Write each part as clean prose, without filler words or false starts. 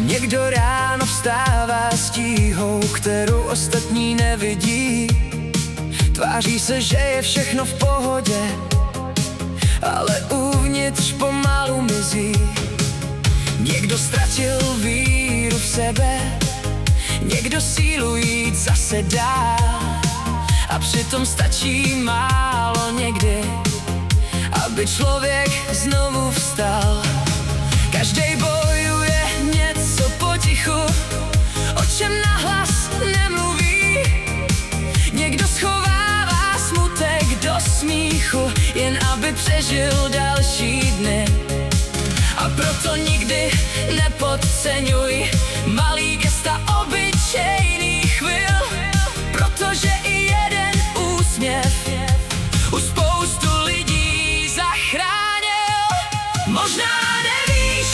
Někdo ráno vstává s tíhou, kterou ostatní nevidí. Tváří se, že je všechno v pohodě, ale uvnitř pomalu mizí. Někdo ztratil víru v sebe, někdo sílu jít zase dál. A přitom stačí málo někdy, aby člověk znovu vstal. Každej bojuje něco potichu, o čem nahlas nemluví. Někdo schovává smutek do smíchu, jen aby přežil další dny. A proto nikdy nepodceňuj malý gesta obyčejných chvil, protože i jeden úsměv už spoustu lidí zachránil. Možná nevíš,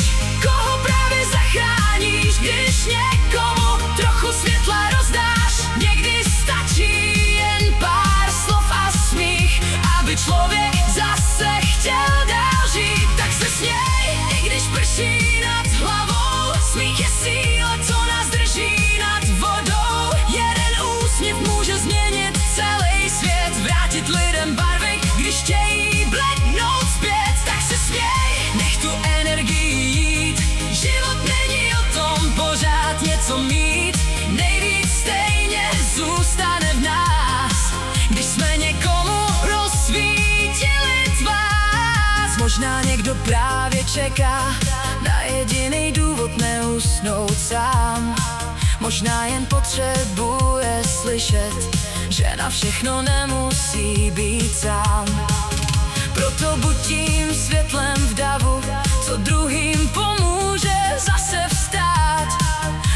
koho právě zachráníš, když někomu trochu světla rozdáš. Někdy stačí jen pár slov a smích, aby člověk zase chtěl dál žít. Tak se směj, i když prší nad hlavou, smích je síla, co nás drží nad vodou. Jeden úsměv může změnit celý svět, vrátit lidem barvy, když chtějí blednout zpět. Tak se směj, nech tu energii jít, život není o tom pořád něco mít. Nejvíc stejně zůstane v nás, když jsme někomu rozsvítili tvář. Možná někdo právě čeká na jediný důvod neusnout sám. Možná jen potřebuje slyšet, že na všechno nemusí být sám. Proto buď tím světlem v davu, co druhým pomůže zase vstát.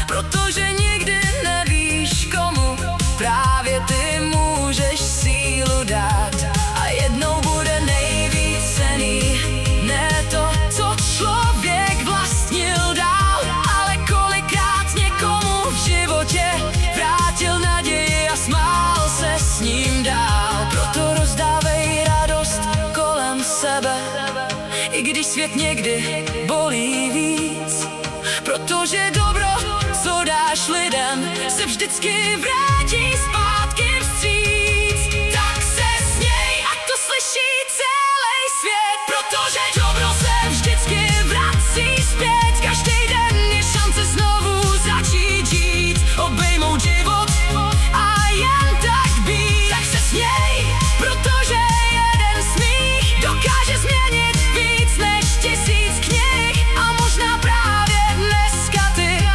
Protože nikdy nevíš komu, právě ty můžeš sílu dát. A jednou bude nejvíc cenný, ne to, co člověk vlastnil dál, ale kolikrát někomu v životě vrátil naději a smál se s ním dál. Proto rozdávej radost kolem sebe, i když svět někdy bolí víc. Protože dobro, co dáš lidem, se vždycky vrátí zpátky vstříc. Tak se směj, a to slyší celý svět, protože dobro se vždycky vrací zpět. Každý den je šance znovu začít žít, obejmout život a jen tak být. Tak se směj, protože jeden smích dokáže změnit víc než 1000 knih. A možná právě dneska ty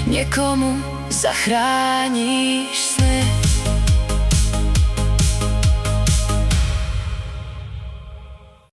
někomu zachráníš sny.